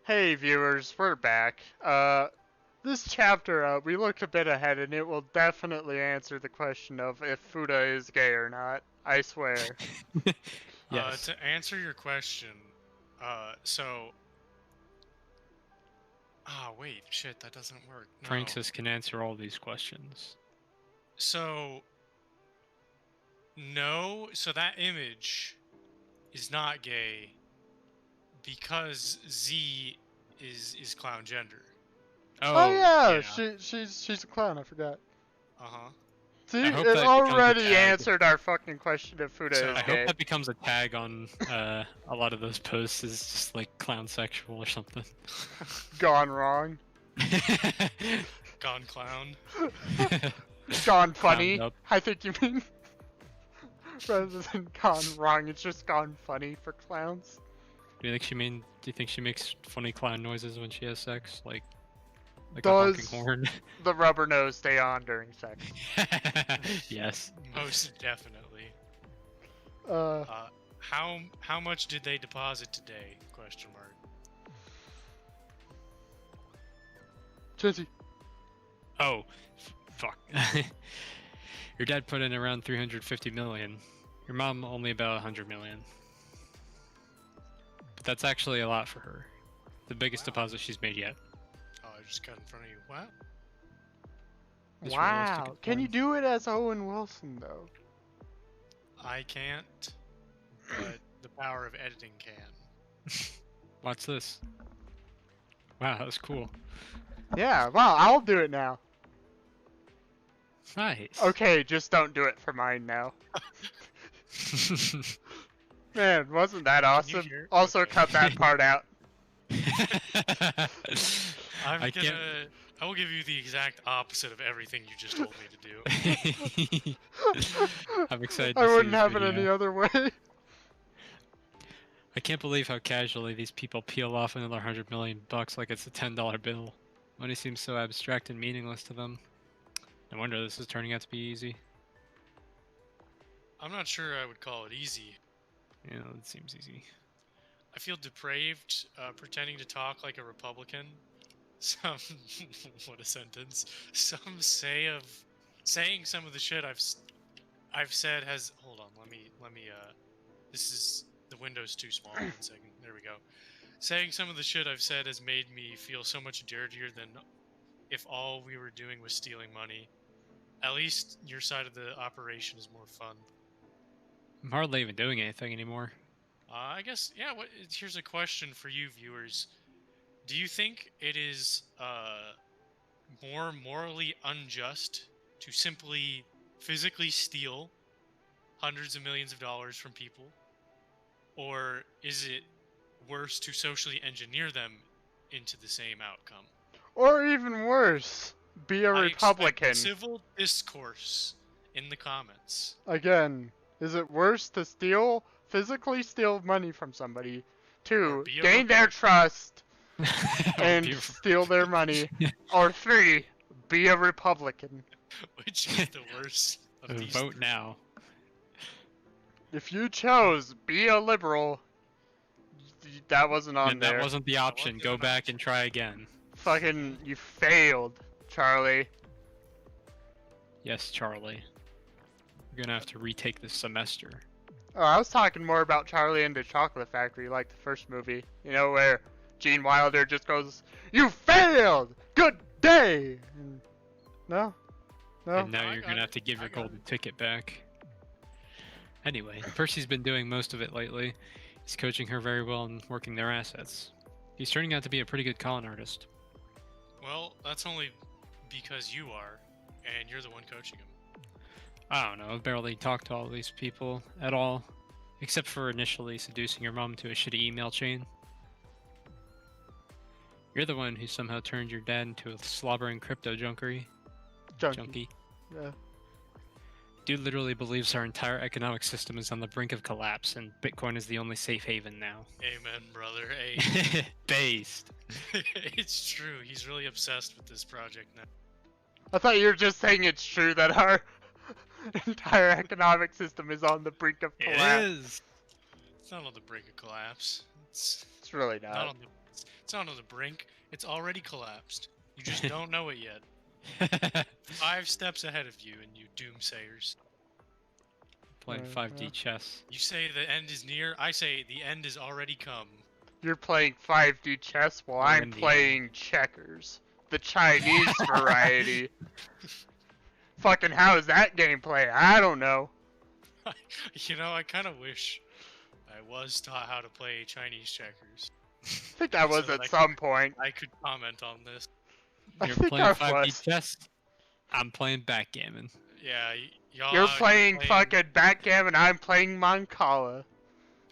Hey viewers, we're back. This chapter, we looked a bit ahead and it will definitely answer the question of if Fuda is gay or not. I swear. Yes. To answer your question, wait, shit, that doesn't work. No. Francis can answer all these questions. So, no, so that image is not gay because Z is clown gender. Oh yeah, yeah. she's a clown, I forgot. Uh-huh. See, I hope it that becomes a already tag. answered our fucking question if Fuda So- is I gay. hope that becomes a tag on a lot of those posts is just like clown sexual or something. Gone wrong. Gone clown. Gone funny. Clowned up. I think you mean. Rather than gone wrong, it's just gone funny for clowns. Do you think she makes funny clown noises when she has sex? Like a Does honking horn? the rubber nose stay on during sex? Yes. Most definitely. Uh, How much did they deposit today? Question mark. Chintzy. Oh, fuck. Your dad put in around 350 million. Your mom only about 100 million. But that's actually a lot for her. The biggest deposit she's made yet. Oh, I just got in front of you. Wow. It's Wow. realistic Can you and do it as Owen Wilson though? I can't, but the power of editing can. Watch this. Wow, that was cool. Yeah, well, I'll do it now. Nice. Okay, just don't do it for mine now. Man, wasn't that awesome? hear? Also, Okay. cut that part out. I'm I gonna. can't- I will give you the exact opposite of everything you just told me to do. I'm excited. I to see wouldn't this have it video. any other way. I can't believe how casually these people peel off another $100 million like it's a $10 bill. Money seems so abstract and meaningless to them. No wonder this is turning out to be easy. I'm not sure I would call it easy. Yeah, it seems easy. I feel depraved pretending to talk like a Republican. Some what a sentence. Some saying some of the shit I've said has. Hold on, let me. This is the window's too small. 1 second. There we go. Saying some of the shit I've said has made me feel so much dirtier than if all we were doing was stealing money. At least your side of the operation is more fun. I'm hardly even doing anything anymore. I guess, yeah, here's a question for you viewers. Do you think it is more morally unjust to simply physically steal hundreds of millions of dollars from people? Or is it worse to socially engineer them into the same outcome? Or even worse, be a I Republican. expect civil discourse in the comments. Again, is it worse to physically steal money from somebody, to be a gain their trust and Beautiful. steal their money, or 3, be a Republican? Which is the worst of these? Vote now. If you chose be a liberal, that wasn't on And there. that wasn't the option. wasn't Go an back option. and try again. Fucking, you failed, Charlie. Yes, Charlie. You're gonna have to retake this semester. Oh, I was talking more about Charlie and the Chocolate Factory, like the first movie. You know, where Gene Wilder just goes, "You failed! Good day!" And no? No? And now I you're got gonna it. have to give I your got golden ticket back. Anyway, Percy's been doing most of it lately. He's coaching her very well and working their assets. He's turning out to be a pretty good con artist. Well, that's only because you are, and you're the one coaching him. I don't know, I've barely talked to all these people at all. Except for initially seducing your mom to a shitty email chain. You're the one who somehow turned your dad into a slobbering crypto junkie. Junkie. Yeah. Dude literally believes our entire economic system is on the brink of collapse, and Bitcoin is the only safe haven now. Amen, brother. Hey, Based. it's true. He's really obsessed with this project now. I thought you were just saying it's true that our entire economic system is on the brink of collapse. It is. It's not on the brink of collapse. It's It's really not not. on the. It's on the brink. It's already collapsed. You just don't know it yet. 5 steps ahead of you, and you doomsayers. Playing 5D chess. You say the end is near. I say the end is already come. You're playing 5D chess while We're in I'm the playing checkers. The Chinese variety. Fucking how is that gameplay? I don't know. You know, I kind of wish I was taught how to play Chinese checkers. I think I was So that at some point. I could comment on this. I You're think playing I 5D was. chess. I'm playing backgammon. Yeah, y'all. You're playing fucking backgammon, I'm playing Mancala.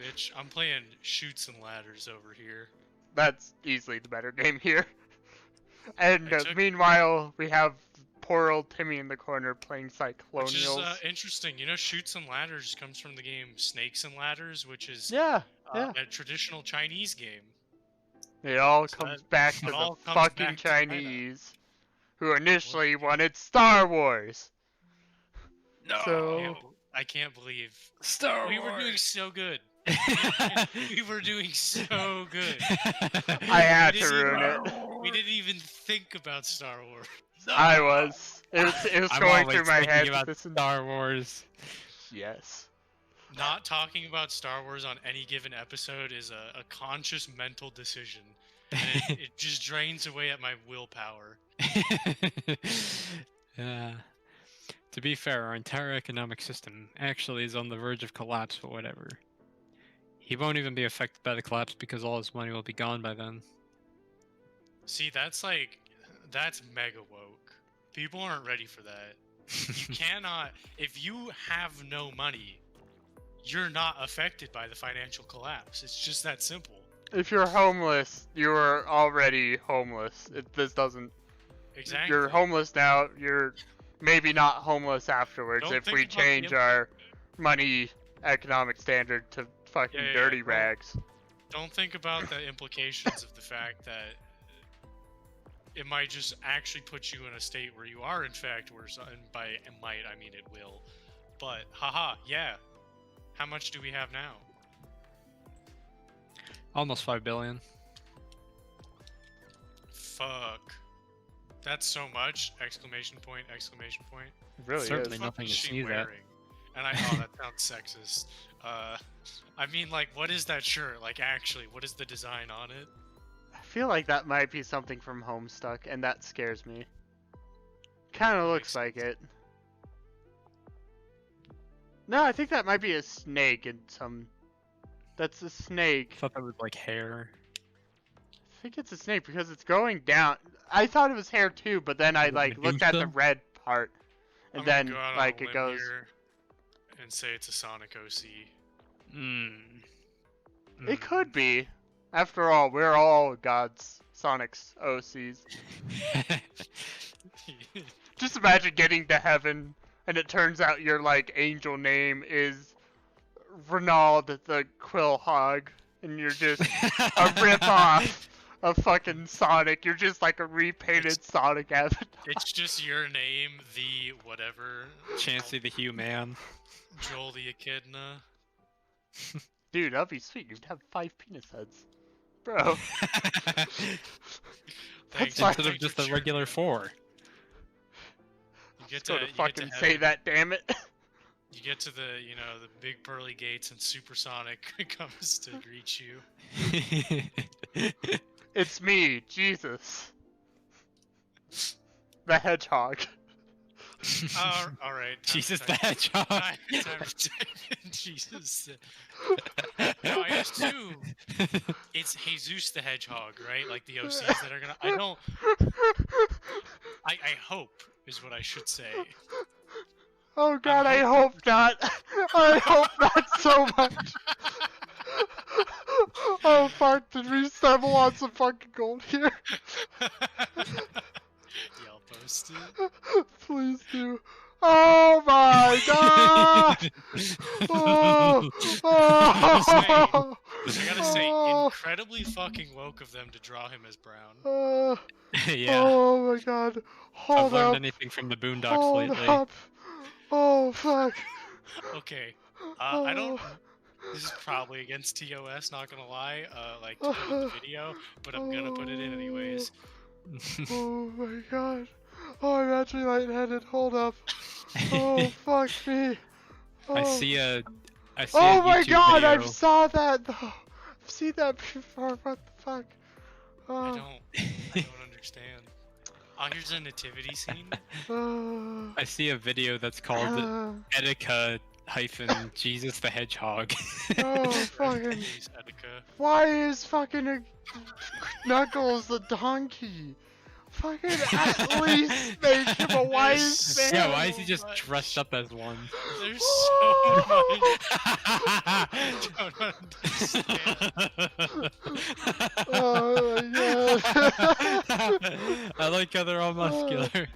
Bitch, I'm playing shoots and ladders over here. That's easily the better game here. And I took- meanwhile, we have poor old Timmy in the corner playing Which is Psycholonials. interesting. You know, shoots and ladders comes from the game Snakes and Ladders, which is Yeah, a traditional Chinese game. it all So comes that- back it to the all comes fucking back to China. Chinese, who initially wanted Star Wars. No. So I can't believe Star we were doing so good. We were doing so good. I had We to didn't ruin even- it. We didn't even think about Star Wars. I was. It was I'm going always through my thinking head. about This Star Wars. yes. Not talking about Star Wars on any given episode is a conscious mental decision. And it just drains away at my willpower. Yeah. To be fair, our entire economic system actually is on the verge of collapse or whatever. He won't even be affected by the collapse because all his money will be gone by then. See, that's mega woke. People aren't ready for that. You cannot, if you have no money, you're not affected by the financial collapse. It's just that simple. If you're homeless, you are already homeless. This doesn't. Exactly. You're homeless now. You're maybe not homeless afterwards Don't if think we about the change our money economic standard to fucking Yeah, dirty don't- rags. Don't think about the implications of the fact that it might just actually put you in a state where you are in fact worse, and by might I mean it will. But haha, yeah. How much do we have now? Almost 5 billion. Fuck. That's so much! Exclamation point! Exclamation point! It really Certainly is. not. What Nothing is to she sneeze at. wearing? And that sounds sexist. I mean, like, what is that shirt? Like, actually, what is the design on it? I feel like that might be something from Homestuck, and that scares me. Kind of looks like it. No, I think that might be a snake in some. That's a snake. I thought that was like hair. I think it's a snake because it's going down. I thought it was hair too, but then I Is it like looked at the Medusa? red part, and I'm gonna then go out on like a it limb goes. here and say it's a Sonic OC. It could be. After all, we're all gods, Sonic's OCs. Just imagine getting to heaven, and it turns out your like angel name is Renald the Quillhog, and you're just a rip-off of fucking Sonic. You're just like a repainted Sonic avatar. It's just your name, the whatever. Chansey the Human. Joel the Echidna. Dude, that'd be sweet. You'd have 5 penis heads. Bro. Thanks, fine. Instead of just the regular 4. You get Go to, to you fucking get to say heaven, that, damn it. You get to the, the big pearly gates, and Supersonic comes to greet you. It's me, Jesus. The Hedgehog. All right. Jesus the Hedgehog. Jesus. No, I assume it's Jesus the Hedgehog, right? Like the OCs that are gonna. I hope is what I should say. Oh god, I hope not. I hope not so much. Oh fuck, did we stumble on some fucking gold here? Y'all posted. Please do. Oh my god! Oh, oh, I gotta say, oh, incredibly fucking woke of them to draw him as brown. Yeah. Oh my god. If Hold I've learned up. anything from the Boondocks Hold lately. up. Oh fuck. Okay. I don't. This is probably against TOS, not gonna lie, like to put in the video, but I'm gonna put it in anyways. Oh my god. Oh, I'm actually lightheaded. Hold up. Oh, fuck me. I Oh. see a Oh my YouTube god, video. I've saw that though. I've seen that before. What the fuck? I Oh. don't understand. Oh, here's a nativity scene. I see a video that's called Etika hyphen Jesus the Hedgehog. Oh, Rest in fucking. peace, Etika. Why is fucking Knuckles the donkey? Fucking at least make him a wise man. Yeah, why is he just much. dressed up as one? There's so much. I don't understand. Oh my god. I like how they're all muscular.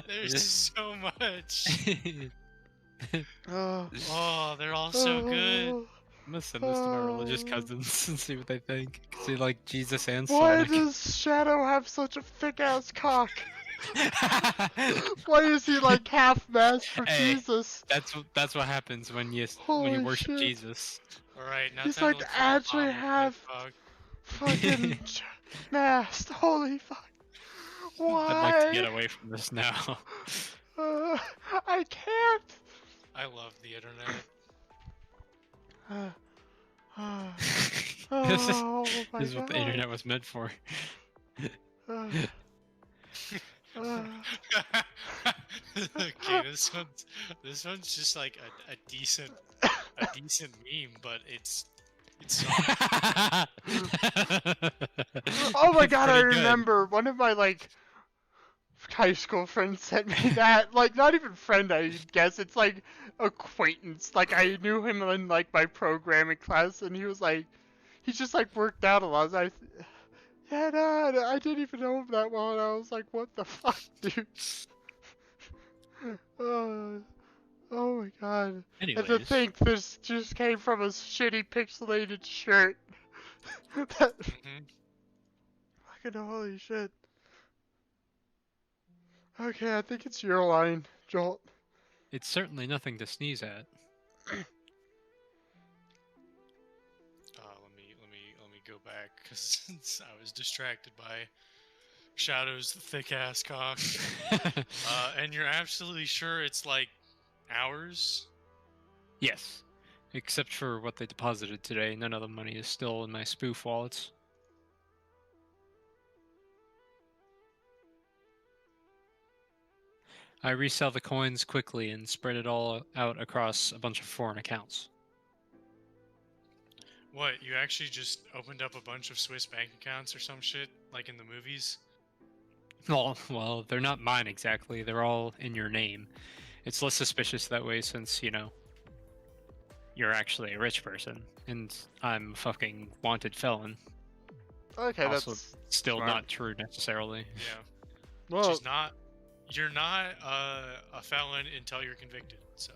There's so much. Oh. Oh, they're all so good. I'm gonna send this to my religious cousins and see what they think. Cause they like Jesus and Why Sonic. does Shadow have such a thick ass cock? Why is he like half masked for Hey, Jesus? That's what happens when you Holy worship shit. Jesus. Alright, now He's time like to look for actually Obama, half dog. fucking masked. Holy fuck. Why? I'd like to get away from this now. I can't. I love the internet. This is, Oh my this is what god. the internet was meant for. Okay, this one's just like a decent meme, but it's not. Oh my It's god, I pretty good. remember one of my like high school friends sent me that. Like not even friend, I guess. It's like acquaintance. Like I knew him in like my programming class, and he was like, he just like worked out a lot. I was like, yeah, no, I didn't even know him that well, and I was like, what the fuck, dude? Oh my god. And to Anyways, think this just came from a shitty pixelated shirt. That Mhm. fucking holy shit. Okay, I think it's your line, Jolt. it's certainly nothing to sneeze at. Let me go back because I was distracted by Shadow's thick ass cock. And you're absolutely sure it's like hours? Yes. Except for what they deposited today, none of the money is still in my spoof wallets. I resell the coins quickly and spread it all out across a bunch of foreign accounts. What, you actually just opened up a bunch of Swiss bank accounts or some shit, like in the movies? Well, they're not mine exactly. They're all in your name. It's less suspicious that way since, you know, you're actually a rich person, and I'm a fucking wanted felon. Okay, Also, that's still smart. not true necessarily. Yeah. well. Which is not... You're not a felon until you're convicted, so...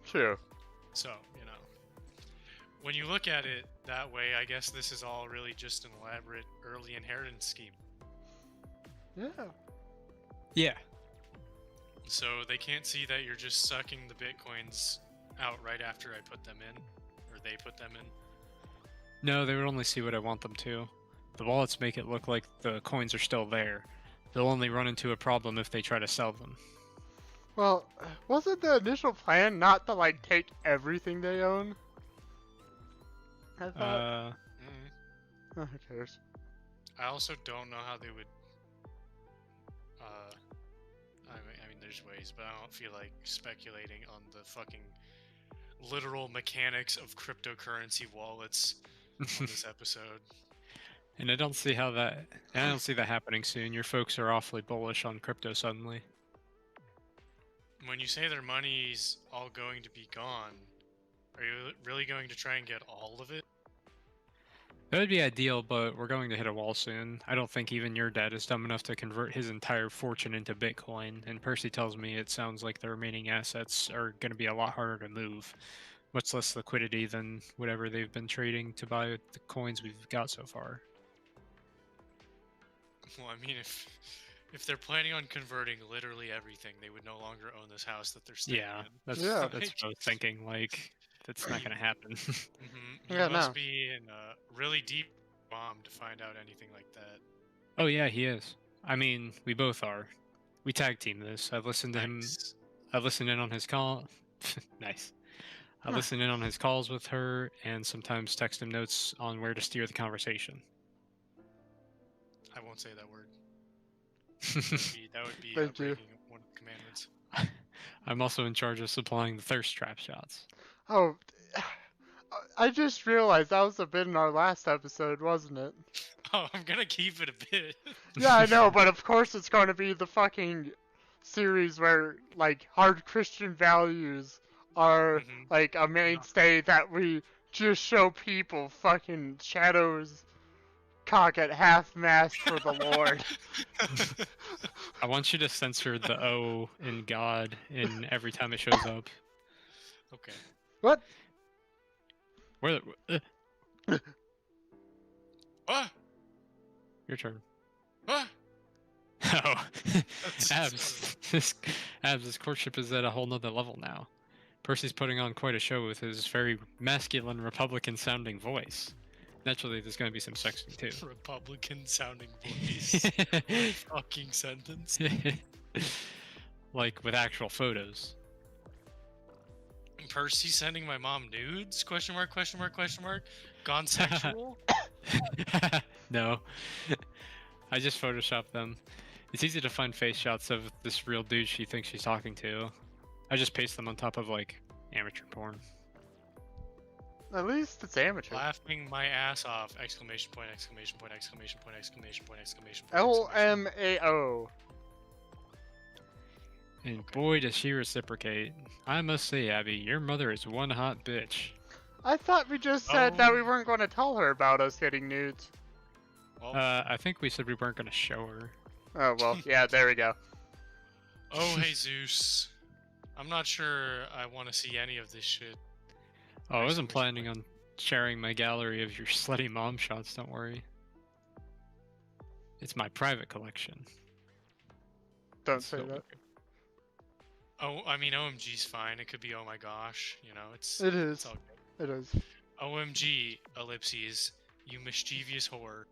True. So, you know. When you look at it that way, I guess this is all really just an elaborate early inheritance scheme. Yeah. Yeah. So they can't see that you're just sucking the bitcoins out right after I put them in, or they put them in. No, they would only see what I want them to. The wallets make it look like the coins are still there. They'll only run into a problem if they try to sell them. Well, wasn't the initial plan not to like take everything they own? I thought. Oh, who cares? I also don't know how they would. I mean, there's ways, but I don't feel like speculating on the fucking literal mechanics of cryptocurrency wallets on this episode. And I don't see that happening soon. Your folks are awfully bullish on crypto suddenly. When you say their money's all going to be gone, are you really going to try and get all of it? That would be ideal, but we're going to hit a wall soon. I don't think even your dad is dumb enough to convert his entire fortune into Bitcoin, and Percy tells me it sounds like the remaining assets are going to be a lot harder to move. Much less liquidity than whatever they've been trading to buy the coins we've got so far. Well, I mean, if they're planning on converting literally everything, they would no longer own this house that they're staying Yeah, in. that's Yeah. that's what I was thinking. Like, that's not gonna happen. He Yeah, must no. be in a really deep bomb to find out anything like that. Oh yeah, he is. I mean, we both are. We tag team this. I've listened to him. Nice. I've listened in on his call. Nice. I Huh. listen in on his calls with her, and sometimes text him notes on where to steer the conversation. I won't say that word. That would be Thank you. breaking one of the commandments. I'm also in charge of supplying the thirst trap shots. Oh, I just realized that was a bit in our last episode, wasn't it? Oh, I'm gonna keep it a bit. Yeah, I know, but of course it's going to be the fucking series where, like, hard Christian values are, Mhm. like, a mainstay that we just show people fucking shadows cock at half-mast for the Lord. I want you to censor the O in God in every time it shows up. Okay. What? Where? Ah! Your turn. Ah! Oh, Abs. Abs' courtship is at a whole nother level now. Percy's putting on quite a show with his very masculine Republican-sounding voice. Naturally, there's going to be some sexting too. Republican sounding voice. Fucking sentence. Like with actual photos. Percy sending my mom nudes? Question mark, question mark, question mark. Gone sexual? No. I just photoshopped them. It's easy to find face shots of this real dude she thinks she's talking to. I just paste them on top of, like, amateur porn. At least it's amateur. Laughing my ass off! Exclamation point! Exclamation point! Exclamation point! Exclamation point! Exclamation point! exclamation point. LMAO. And boy, does she reciprocate. I must say, Abby, your mother is one hot bitch. I thought we just said that we Oh. weren't going to tell her about us getting nudes. Well, I think we said we weren't going to show her. Oh, well, yeah, there we go. oh hey Zeus. I'm not sure I want to see any of this shit. Oh, I wasn't Exclamation planning on sharing my gallery of your slutty mom shots, don't worry. It's my private collection. Don't say So- that. Oh, I mean OMG's fine. It could be oh my gosh. You know, it's It is. it's all good. It is. OMG ellipses. You mischievous whore.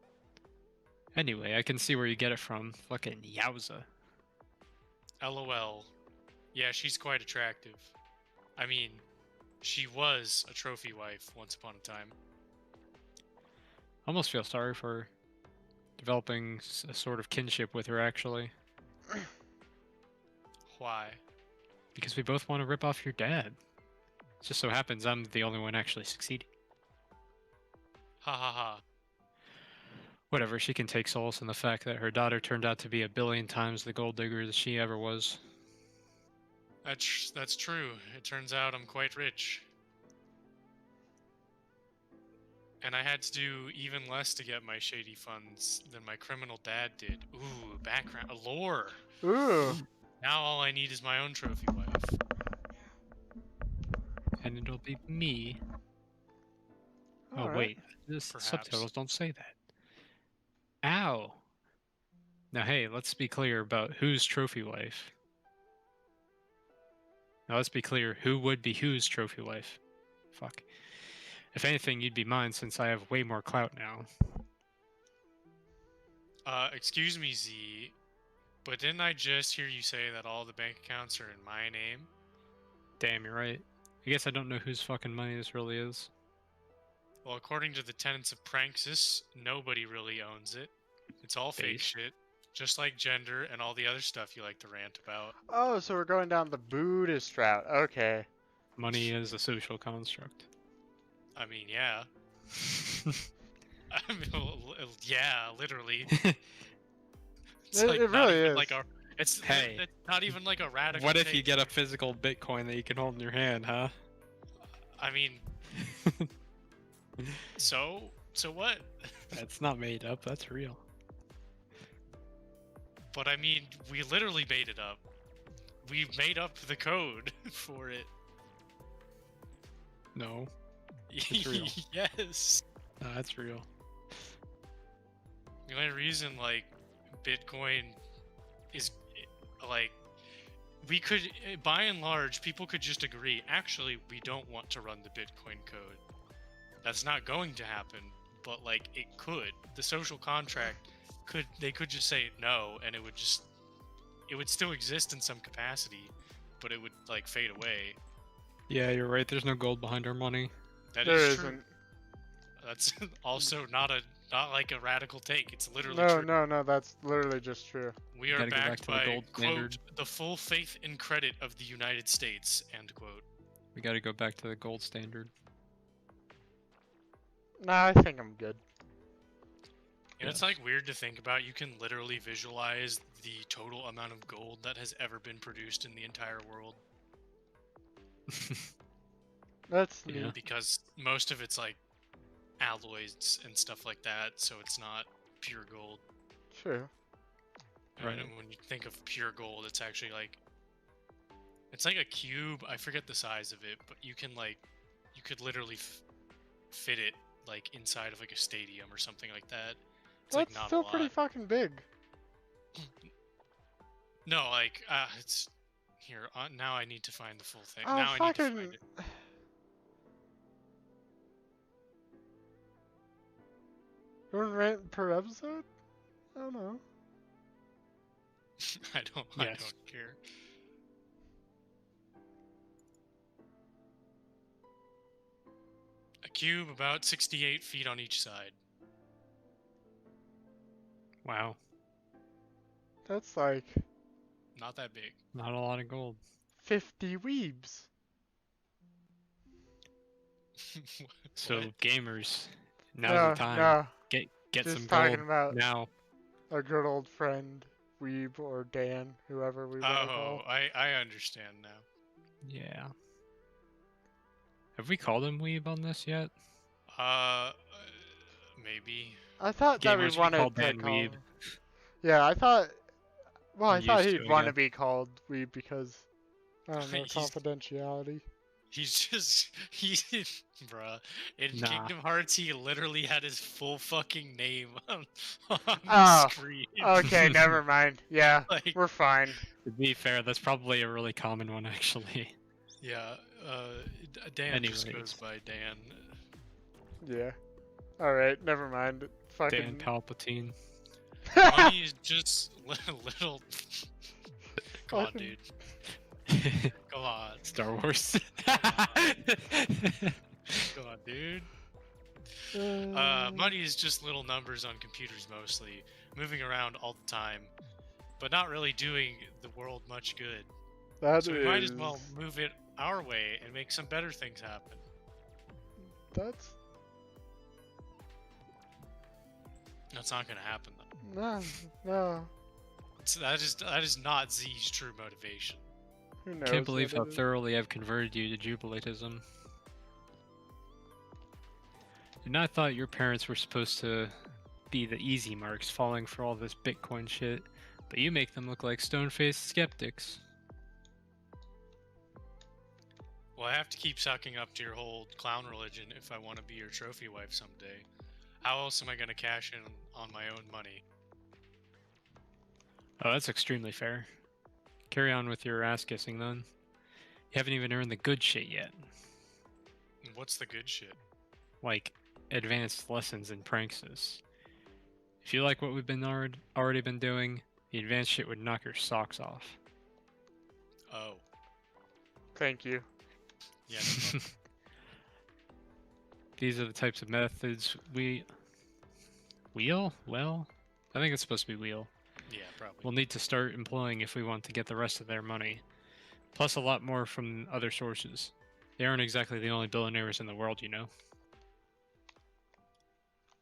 Anyway, I can see where you get it from. Fucking yowza. LOL. Yeah, she's quite attractive. I mean, she was a trophy wife once upon a time. Almost feel sorry for her. Developing a sort of kinship with her, actually. Why? Because we both want to rip off your dad. It just so happens I'm the only one actually succeeding. Ha ha ha. Whatever, she can take solace in the fact that her daughter turned out to be 1,000,000,000 times the gold digger that she ever was. That's true. It turns out I'm quite rich. And I had to do even less to get my shady funds than my criminal dad did. Ooh, background, lore. Ooh. Now all I need is my own trophy wife. And it'll be me. Oh, Alright. wait. The Perhaps. subtitles don't say that. Ow! Now, hey, let's be clear about whose trophy wife. Now, let's be clear. Who would be whose trophy wife? Fuck. If anything, you'd be mine since I have way more clout now. Excuse me, Z, but didn't I just hear you say that all the bank accounts are in my name? Damn, you're right. I guess I don't know whose fucking money this really is. Well, according to the tenets of Praxis, nobody really owns it. It's all fake Base. shit. Just like gender and all the other stuff you like to rant about. Oh, so we're going down the Buddhist route. Okay. Money is a social construct. I mean, yeah. I mean, yeah, literally. It's It not really even is. like a. It's Hey. it's not even like a radical. What if you take. get a physical Bitcoin that you can hold in your hand, huh? I mean, so what? That's not made up, that's real. But I mean, we literally made it up. We made up the code for it. No, It's real. Yes. no, that's real. The only reason, like, Bitcoin is like we could, by and large, people could just agree. Actually, we don't want to run the Bitcoin code. That's not going to happen, but like it could. The social contract they could just say no, and it would still exist in some capacity, but it would like fade away. Yeah, you're right. There's no gold behind our money. That There is true. isn't. That's also not like a radical take. It's literally No, true. no, that's literally just true. We are Gotta go back backed to the by, gold quote, standard. the full faith and credit of the United States, end quote. We got to go back to the gold standard. Nah, I think I'm good. And it's like weird to think about. You can literally visualize the total amount of gold that has ever been produced in the entire world. That's Yeah. neat. Because most of it's like alloys and stuff like that, so it's not pure gold. True. Right. And when you think of pure gold, it's actually like it's like a cube. I forget the size of it, but you could literally fit it like inside of like a stadium or something like that. It's That's like not still a lot. pretty fucking big. No, like it's here. Now I need to find the full thing. Oh, now I need to fucking. find it. You want rent per episode? I don't know. I don't Yes. care. A cube about 68 feet on each side. Wow. That's like Not that big. Not a lot of gold. 50 weebs. So What? gamers, No, now's the time. no. Get Just some talking gold about now. a good old friend, Weeb or Dan, whoever we want to Oh, call. I understand now. Yeah. Have we called him Weeb on this yet? Maybe. I thought that Gamers, we we wanted call to Dan call. Weeb. Yeah, I thought. Well, I We thought used to, he'd I want to guess. be called Weeb because I don't know He's- confidentiality. He's bruh. In Nah. Kingdom Hearts, he literally had his full fucking name on Oh, the screen. Okay, never mind. Yeah, Like, we're fine. To be fair, that's probably a really common one, actually. yeah, Dan just Anyways. goes by Dan. Yeah. All right, never mind. Dan Fucking. Palpatine. Money is just little. Come on, Fucking- dude. Come on. Star Wars. Come on, dude. Money is just little numbers on computers mostly, moving around all the time, but not really doing the world much good. That So we might as is- well move it our way and make some better things happen. That's That's not gonna happen though. no, no. That is not Z's true motivation. Who knows? Can't believe what how it is. thoroughly I've converted you to Jubilatism. And I thought your parents were supposed to be the easy marks falling for all this Bitcoin shit, but you make them look like stone-faced skeptics. Well, I have to keep sucking up to your whole clown religion if I want to be your trophy wife someday. How else am I gonna cash in on my own money? Oh, that's extremely fair. Carry on with your ass kissing then. You haven't even earned the good shit yet. What's the good shit? Like advanced lessons in pranksters. If you like what we've been already been doing, the advanced shit would knock your socks off. Oh, Thank you. yeah. No problem. These are the types of methods we wheel? Well, I think it's supposed to be wheel. Yeah, probably. We'll need to start employing if we want to get the rest of their money. Plus a lot more from other sources. They aren't exactly the only billionaires in the world, you know.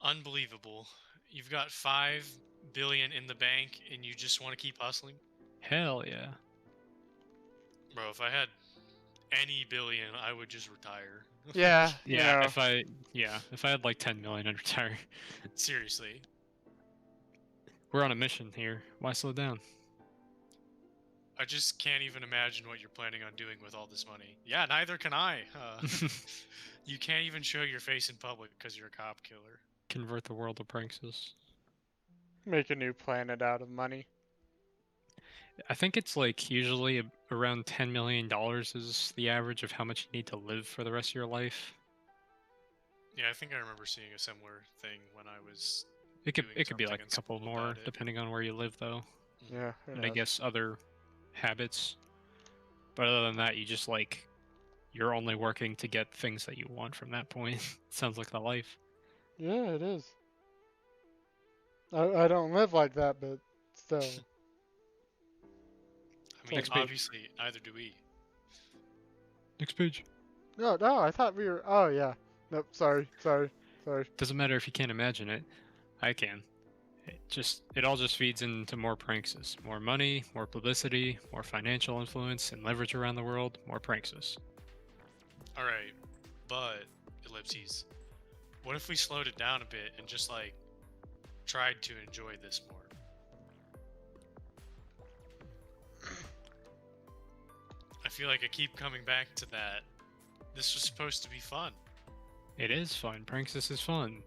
Unbelievable. You've got 5 billion in the bank and you just want to keep hustling? Hell yeah. Bro, if I had any billion, I would just retire. Yeah. Yeah, You know, if I had like 10 million, I'd retire. Seriously. We're on a mission here. Why slow down? I just can't even imagine what you're planning on doing with all this money. Yeah, neither can I. You can't even show your face in public because you're a cop killer. Convert the world to pranksters. make a new planet out of money. I think it's like usually around $10 million is the average of how much you need to live for the rest of your life. Yeah, I think I remember seeing a similar thing when I was. It could doing be something like in a couple school more about it. depending on where you live though, Yeah, who and I knows? guess other habits. But other than that, you just like you're only working to get things that you want from that point. Sounds like the life. Yeah, it is. I don't live like that, but still. I mean, Next page. obviously, neither do we. Next page. No, I thought we were. Oh yeah. Nope. Sorry. Doesn't matter if you can't imagine it. I can. It all just feeds into more pranksters. More money, more publicity, more financial influence and leverage around the world, more pranksters. Alright, but, ellipses, what if we slowed it down a bit and just, like, tried to enjoy this more? I feel like I keep coming back to that. This was supposed to be fun. It is fun. Pranksters is fun.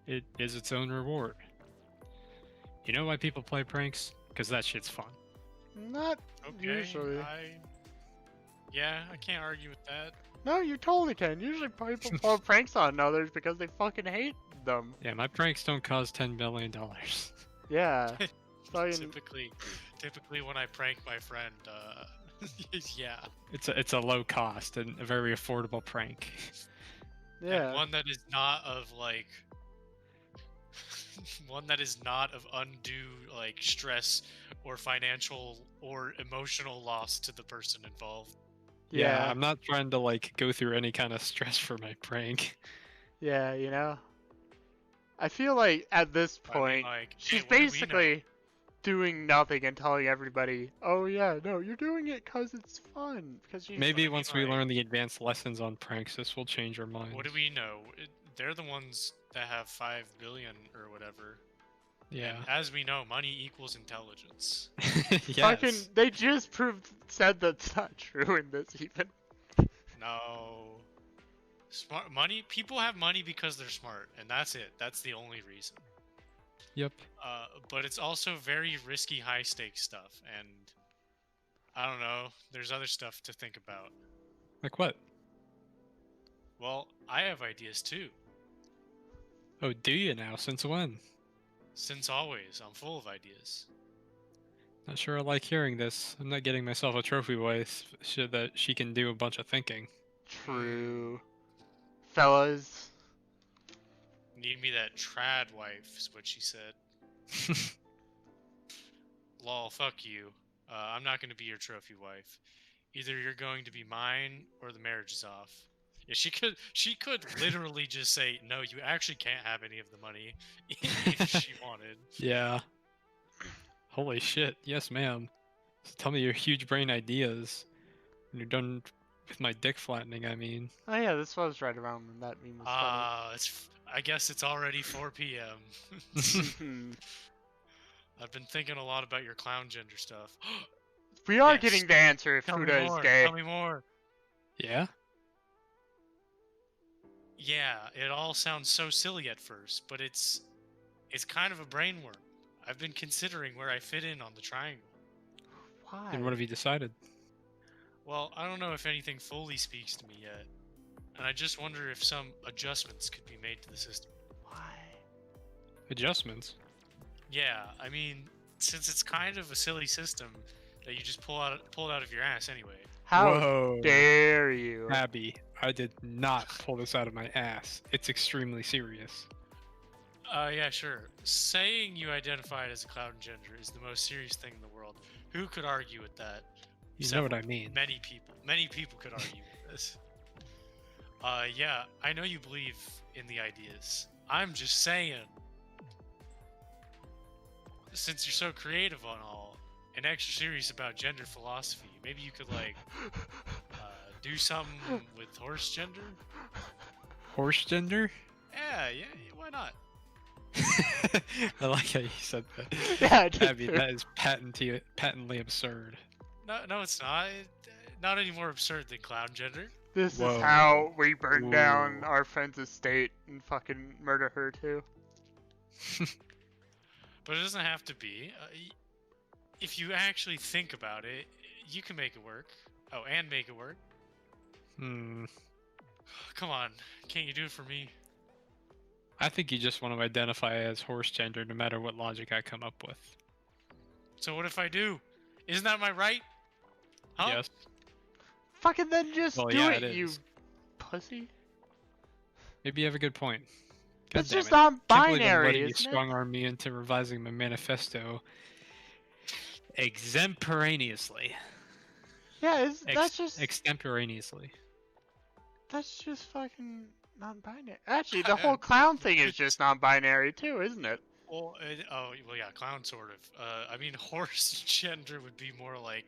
It is its own reward. You know why people play pranks? Because that shit's fun. Not Okay, usually. Yeah, I can't argue with that. No, you totally can. Usually people pull pranks on others because they fucking hate them. Yeah, my pranks don't cost $10 million. Yeah. So Typically when I prank my friend, yeah. It's a low cost and a very affordable prank. yeah. And one that is not of like one that is not of undue like stress or financial or emotional loss to the person involved. Yeah, I'm not trying to like go through any kind of stress for my prank. Yeah, you know. I feel like at this I mean, point, like, she's hey, what do we know? basically doing nothing and telling everybody, "Oh yeah, no, you're doing it because it's fun." Because she's Maybe mean, once we like- learn the advanced lessons on pranks, this will change our minds. What do we know? They're the ones that have 5 billion or whatever. Yeah. And as we know, money equals intelligence. Yes. fucking. They just said that's not true in this even. No. Smart money. People have money because they're smart, and that's it. That's the only reason. Yep. But it's also very risky, high stakes stuff, and I don't know. There's other stuff to think about. Like what? Well, I have ideas too. Oh, do you now? Since when? Since always, I'm full of ideas. Not sure I like hearing this. I'm not getting myself a trophy wife so that she can do a bunch of thinking. True. Fellas. Need me that trad wife, is what she said. Lol, fuck you. I'm not gonna be your trophy wife. Either you're going to be mine, or the marriage is off. Yeah, she could literally just say, no, you actually can't have any of the money, if she wanted. Yeah. Holy shit. Yes, ma'am. So tell me your huge brain ideas. When you're done with my dick flattening, I mean. Oh yeah, this was right around when that meme was I guess it's already 4 p.m. funny. I've been thinking a lot about your clown gender stuff. We are Yes. getting the answer if Tell me Huda is more. gay. Tell me more. Yeah? Yeah, it all sounds so silly at first, but it's kind of a brainworm. I've been considering where I fit in on the triangle. Why? And what have you decided? Well, I don't know if anything fully speaks to me yet, and I just wonder if some adjustments could be made to the system. Why? Adjustments? Yeah, I mean, since it's kind of a silly system that you just pull it out of your ass anyway. How Whoa. dare you? Abby, I did not pull this out of my ass. It's extremely serious. Yeah, sure. Saying you identified as a cloud gender is the most serious thing in the world. Who could argue with that? You know what I mean. Many people. Many people could argue with this. Yeah, I know you believe in the ideas. I'm just saying, since you're so creative on all, and extra serious about gender philosophy, maybe you could, like, do something with horse gender? Horse gender? Yeah, why not? I like how you said that. Yeah, I did Abby, too. that is patently absurd. No, it's not. Not any more absurd than clown gender. This Whoa. is how we burn down Ooh. our friend's estate and fucking murder her too. But it doesn't have to be. if you actually think about it, you can make it work. Oh, and make it work. Hmm. Come on, can't you do it for me? I think you just want to identify as horse gender no matter what logic I come up with. So what if I do? Isn't that my right? Huh? Yes. Fucking then just Well, do yeah, it, it you is. pussy. Maybe you have a good point. God It's damn just it. Can't believe I'm non-binary, letting you isn't it? strong-arm me into revising my manifesto extemporaneously. Yeah, Extemporaneously. that's just fucking non-binary. Actually, the Uh, whole clown thing is it's- just non-binary too, isn't it? Well, well, yeah, clown sort of. I mean, horse gender would be more like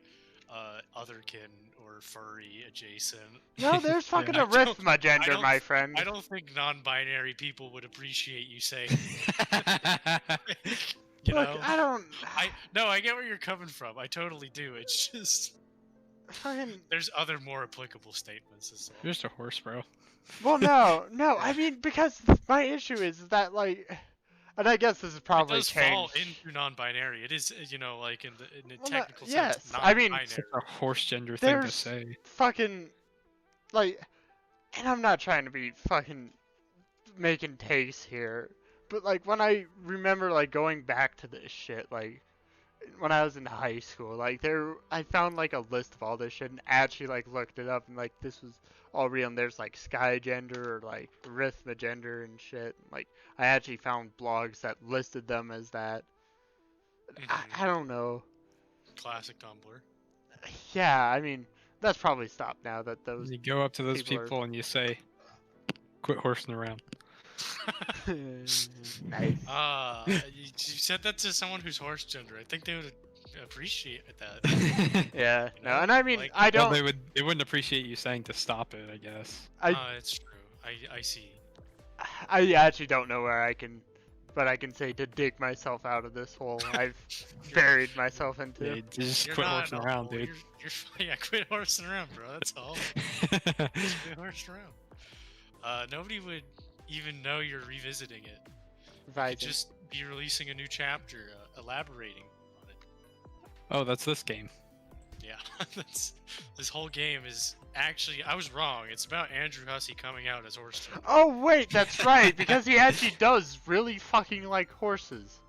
otherkin or furry adjacent. No, there's Yeah. fucking I a riff don't- my gender, don't my think- friend. I don't think non-binary people would appreciate you saying. You Look, know, I don't. no, I get where you're coming from. I totally do. It's just Fucking. there's other more applicable statements as well. You're just a horse, bro. Well, no. I mean, because my issue is that like, and I guess this is It probably does fall changed. into non-binary. It is, like in the Well, no, technical yes, sense, I mean, non-binary. It's such a horse gender thing to There's say. fucking like, and I'm not trying to be fucking making takes here, but like when I remember like going back to this shit, like when I was in high school, like I found like a list of all this shit and actually like looked it up and like this was all real and there's like sky gender or like rhythma gender and shit. Like I actually found blogs that listed them as that. I don't know. Classic Tumblr. Yeah, I mean that's probably stopped now that those You go up to those people are- people and you say, "Quit horsing around." nice. You said that to someone who's horse gender. I think they would appreciate that. Yeah, You no, know, and I mean like- I Well, don't. they wouldn't appreciate you saying to stop it, I guess. It's true. I see. I actually don't know where I can, but I can say to dig myself out of this hole I've buried myself into. Yeah, just You're quit not horsing in a around, hole. dude. Yeah, quit horsing around, bro. That's all. Quit horsing around. Nobody would even know you're revisiting it. If I You'd can- just be releasing a new chapter, elaborating on it. Oh, that's this game. Yeah, this whole game is actually. I was wrong. It's about Andrew Hussey coming out as horse gender. Oh wait, that's right, because he actually does really fucking like horses.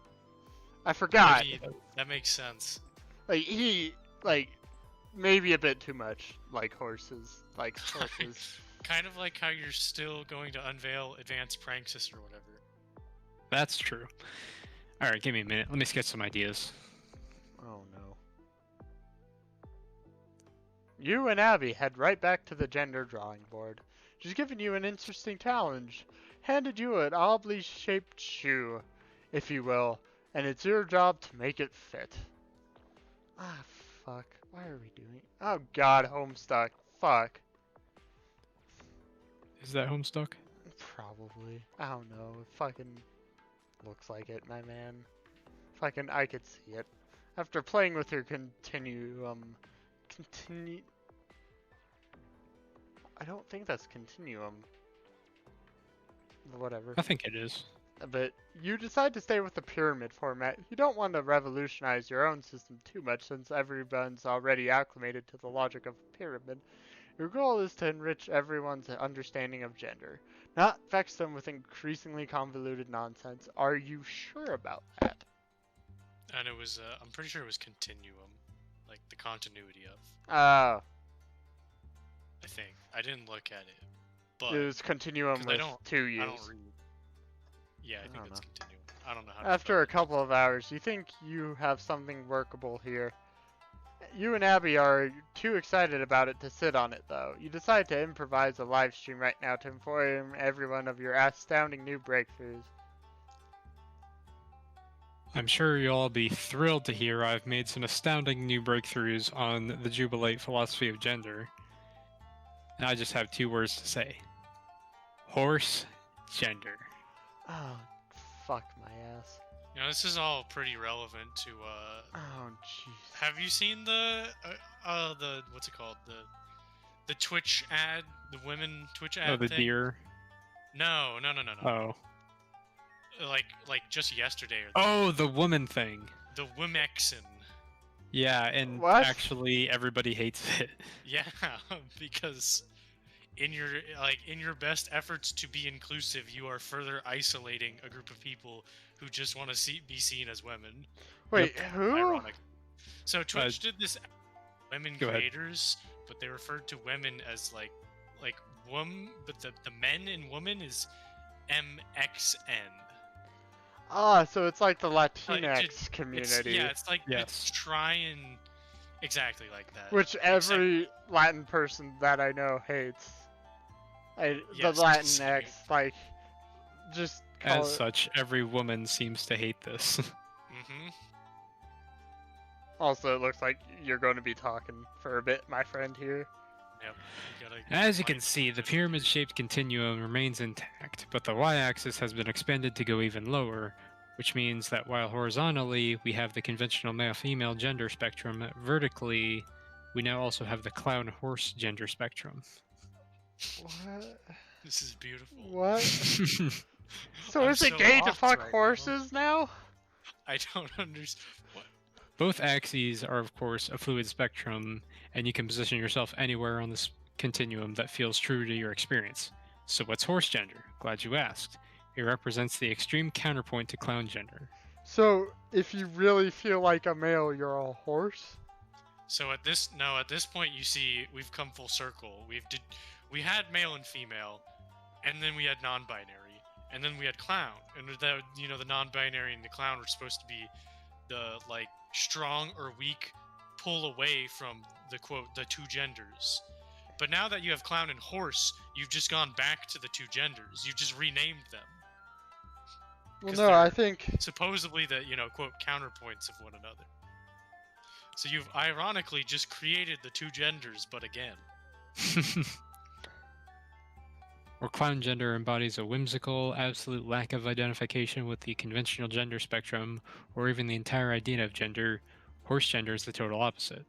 I forgot. I mean, that makes sense. Like he like maybe a bit too much like horses, like horses. Kind of like how you're still going to unveil Advanced Pranksis or whatever. That's true. Alright, give me a minute. Let me sketch some ideas. Oh no. You and Abby head right back to the gender drawing board. She's given you an interesting challenge. Handed you an oddly shaped shoe, if you will, and it's your job to make it fit. Ah, fuck. Why are we doing? Oh god, Homestuck. Fuck. Is that Homestuck? Probably. I don't know. It fucking looks like it, my man. Fucking, I could see it. After playing with your continue. I don't think that's continuum. Whatever. I think it is. But you decide to stay with the pyramid format. You don't want to revolutionize your own system too much since everyone's already acclimated to the logic of a pyramid. Your goal is to enrich everyone's understanding of gender, not vex them with increasingly convoluted nonsense. Are you sure about that? And it was, I'm pretty sure it was continuum. Like the continuity of, Oh, I think. I didn't look at it. But it was continuum 'cause with two I U's. don't read. Yeah, I think don't that's know. continuum. I don't know how to After spell a it. couple of hours, you think you have something workable here. You and Abby are too excited about it to sit on it, though. You decide to improvise a live stream right now to inform everyone of your astounding new breakthroughs. I'm sure you'll all be thrilled to hear I've made some astounding new breakthroughs on the Jubilate philosophy of gender. And I just have two words to say. Horse gender. Oh, fuck my ass. You know, this is all pretty relevant to, Oh, jeez. have you seen the what's it called? The Twitch ad, the women Twitch ad Oh, the thing? deer. No. Oh. Like just yesterday or Oh, the woman thing. the Wimexen. Yeah, and What? actually everybody hates it. Yeah, because in your best efforts to be inclusive, you are further isolating a group of people who just want to be seen as women. Wait, who? Ironic. So Twitch did this women Go ahead. creators, but they referred to women as like but the men in woman is MXN. Ah, so it's like the Like, Latinx community. It's like Yes. it's trying exactly like that. Which every Latin person that I know hates. The Yes, Latinx, like, just call As it. such, every woman seems to hate this. Mm-hmm. Also, it looks like you're going to be talking for a bit, my friend here. Yep. As you can see, the pyramid-shaped continuum remains intact, but the y-axis has been expanded to go even lower, which means that while horizontally we have the conventional male-female gender spectrum, vertically we now also have the clown-horse gender spectrum. What? This is beautiful. What? So I'm is it so gay to lost fuck right now. horses now? I don't understand. What? Both axes are, of course, a fluid spectrum, and you can position yourself anywhere on this continuum that feels true to your experience. So what's horse gender? Glad you asked. It represents the extreme counterpoint to clown gender. So, if you really feel like a male, you're a horse? So at this point, you see we've come full circle. We had male and female, and then we had non-binary, and then we had clown, and the non-binary and the clown were supposed to be the like strong or weak pull away from the quote the two genders. But now that you have clown and horse, you've just gone back to the two genders. You've just renamed them. Well, 'Cause no, I they're think. supposedly the quote counterpoints of one another. So you've ironically just created the two genders, but again. Or clown gender embodies a whimsical, absolute lack of identification with the conventional gender spectrum, or even the entire idea of gender. Horse gender is the total opposite.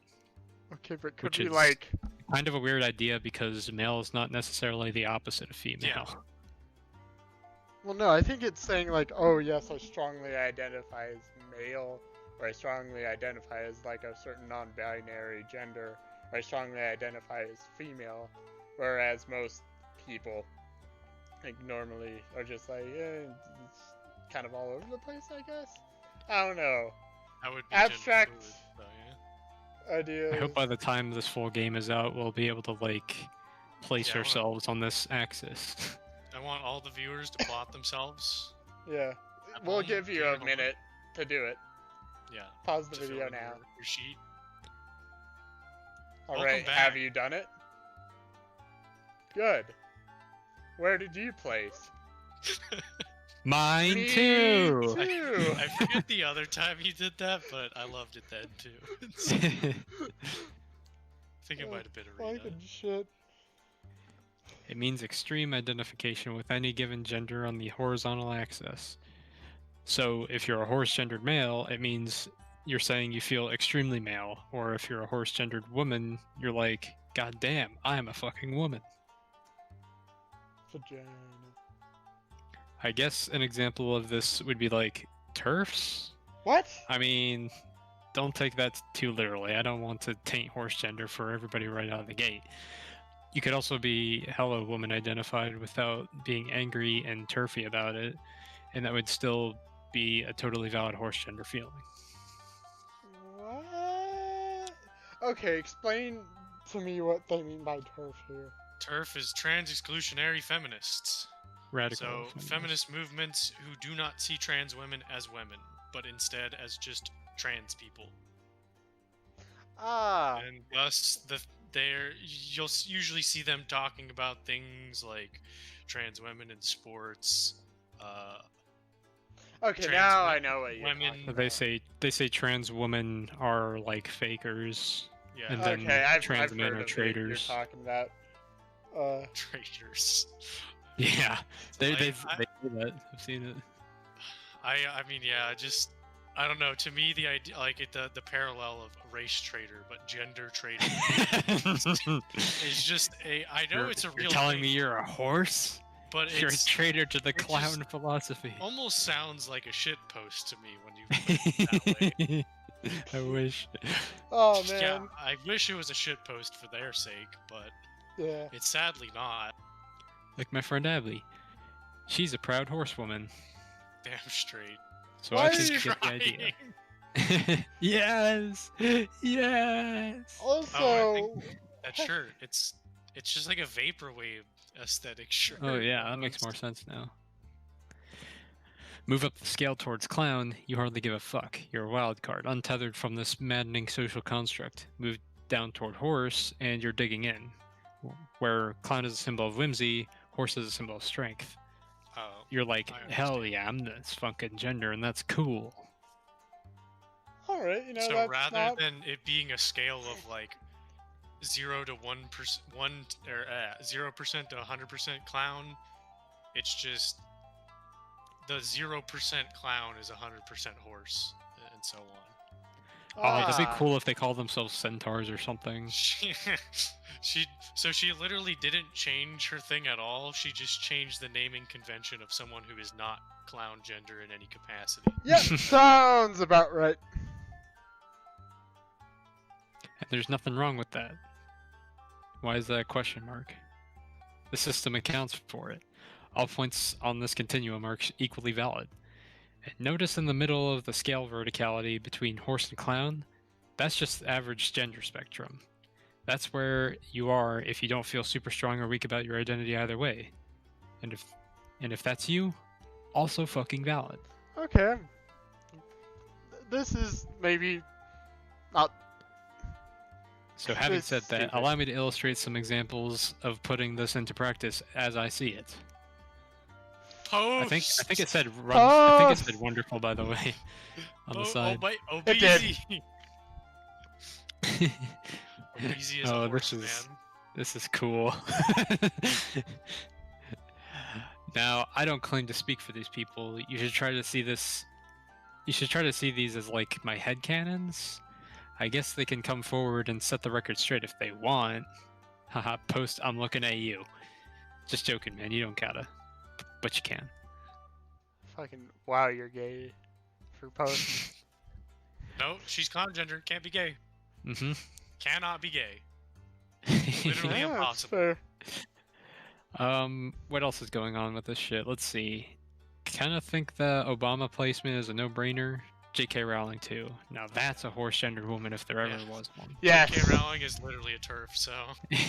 Okay, but could Which be is- like. Kind of a weird idea because male is not necessarily the opposite of female. Well, no, I think it's saying like, oh yes, I strongly identify as male, or I strongly identify as like a certain non-binary gender, or I strongly identify as female, whereas most people, like normally, are just like, it's kind of all over the place, I guess. I don't know. That would be Abstract. gender fluid, though, yeah. Ideas. I hope by the time this full game is out, we'll be able to like place Yeah, I wanna- ourselves on this axis. I want all the viewers to plot themselves. Yeah. At We'll home, give do you your a homework. minute to do it. Yeah. Pause the to fill video in now. your sheet. All Welcome right, have back. you done it? Good. Where did you place? Mine Me too. too. I forget the other time you did that, but I loved it then too. I think it might have been Arena. Fucking shit. It means extreme identification with any given gender on the horizontal axis. So if you're a horse-gendered male, it means you're saying you feel extremely male, or if you're a horse-gendered woman, you're like, God damn, I am a fucking woman. Vagina. I guess an example of this would be like TERFs. What? I mean, don't take that too literally. I don't want to taint horse gender for everybody right out of the gate. You could also be hella woman identified without being angry and turfy about it, and that would still be a totally valid horse gender feeling. What? Okay, explain to me what they mean by turf here. TERF is trans exclusionary feminists. Radical. So feminist movements who do not see trans women as women, but instead as just trans people. Ah. And thus you'll usually see them talking about things like trans women in sports. Okay, trans now I women- know what you're women- talking They about. say trans women are like fakers, Yeah, and then Okay, I've trans heard men of are it traitors. You're talking about. traitors. Yeah, they I- do that. I've seen it. I mean, yeah, I don't know. To me, the idea, like the parallel of race traitor, but gender traitor, is just I know it's a real. You're telling thing, me you're a horse? but You're a it's traitor to the it just- clown philosophy. almost sounds like a shit post to me when you put it that way. I wish. Oh Yeah, man. I wish it was a shit post for their sake, but Yeah. it's sadly not. Like my friend Abby. She's a proud horsewoman. Damn straight. So Why I are think you you get the idea. Crying. Yes! Yes! Also, Oh, I think that shirt, it's just like a vaporwave aesthetic shirt. Oh yeah, that makes more sense now. Move up the scale towards clown, you hardly give a fuck. You're a wild card, untethered from this maddening social construct. Move down toward horse, and you're digging in. Where clown is a symbol of whimsy, horse is a symbol of strength. Oh, You're like, I hell understand. yeah, I'm this fucking gender, and that's cool. all right, you know so that's rather not. than it being a scale of like 0 to 1%, 0% to 100% clown, it's just the 0% clown is 100% horse, and so on. Oh, that'd be Ah. cool if they called themselves centaurs or something. She literally didn't change her thing at all. She just changed the naming convention of someone who is not clown gender in any capacity. Yep, sounds about right. And there's nothing wrong with that. Why is that a question mark? The system accounts for it. All points on this continuum are equally valid. And notice in the middle of the scale verticality between horse and clown, that's just the average gender spectrum. That's where you are if you don't feel super strong or weak about your identity either way. And if that's you, also fucking valid. Okay. This is maybe not. So having It's said that, stupid. allow me to illustrate some examples of putting this into practice as I see it. Post. I think it said run. I think it said Post! wonderful, by the way, on the side. It did. Obeezy is a Oh, horse, this is man. this is cool. Now, I don't claim to speak for these people. You should try to see this. You should try to see these as like my headcanons. I guess they can come forward and set the record straight if they want. Haha, post, I'm looking at you. Just joking, man. You don't gotta. But you can. Fucking wow, you're gay. For post. No, she's clown gender. Can't be gay. Mm-hmm. Cannot be gay. Literally Yeah, that's impossible. fair. What else is going on with this shit? Let's see. Kind of think the Obama placement is a no-brainer. J.K. Rowling too. Now that's a horse-gendered woman if there ever Yeah. was one. Yes. J.K. Rowling is literally a turf, so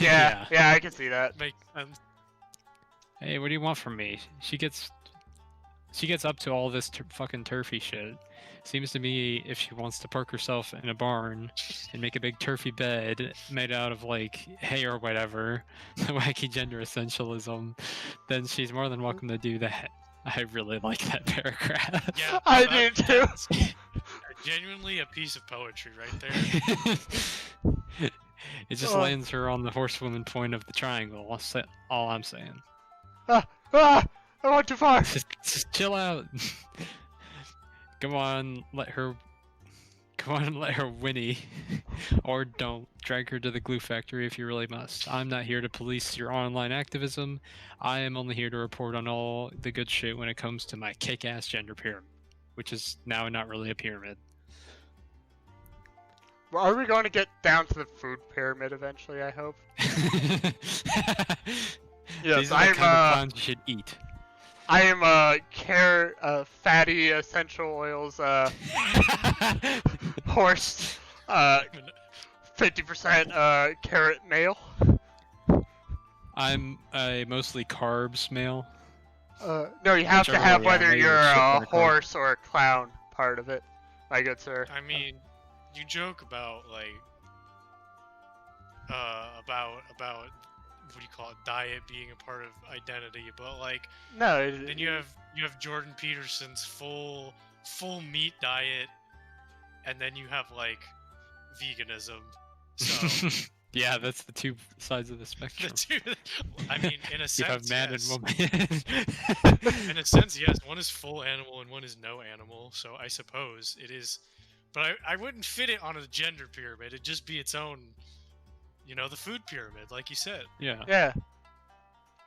Yeah, yeah, I can see that. makes sense. Hey, what do you want from me? She gets up to all this fucking turfy shit. Seems to me if she wants to park herself in a barn and make a big turfy bed made out of like hay or whatever, wacky gender essentialism, then she's more than welcome to do that. I really like that paragraph. Yeah, I that- do too. that's genuinely a piece of poetry right there. It just Oh. lands her on the horsewoman point of the triangle. All I'm saying. Ah! I went too far! Just chill out. Come on, let her whinny. Or don't. Drag her to the glue factory if you really must. I'm not here to police your online activism. I am only here to report on all the good shit when it comes to my kick-ass gender pyramid. Which is now not really a pyramid. Are we going to get down to the food pyramid eventually, I hope? Yes, These are the kind of clowns you should eat. I am fatty essential oils, horse, 50%, carrot male. I'm a mostly carbs male. No, you have to Whichever have way, yeah, whether maybe you're a shit a ton of carbs. horse or a clown part of it, my good sir. I mean, you joke about like about what do you call it, diet being a part of identity, but like No, then you have Jordan Peterson's full meat diet, and then you have like veganism. So Yeah, that's the two sides of the the spectrum. two, I mean, in a You sense, have man yes. and woman. In a sense, yes, one is full animal and one is no animal. So I suppose it is, but I wouldn't fit it on a gender pyramid. It'd just be its own, the food pyramid, like you said. Yeah. yeah.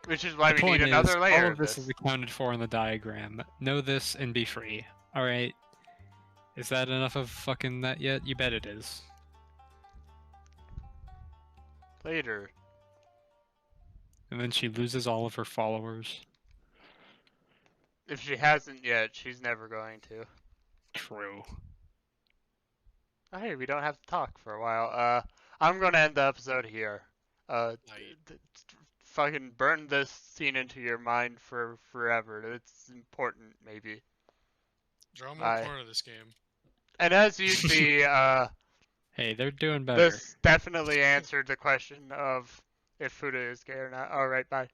Which is why The we need point another is, layer all of this this. is accounted for in the diagram. Know this and be free. All right. Is that enough of fucking that yet? You bet it is. Later. And then she loses all of her followers. If she hasn't yet, she's never going to. True. Oh, hey, we don't have to talk for a while. I'm gonna end the episode here. Fucking burn this scene into your mind for forever. It's important, maybe. Draw more porn of this game. And as you see, Hey, they're doing better. this definitely answered the question of if Fuda is gay or not. Alright, bye.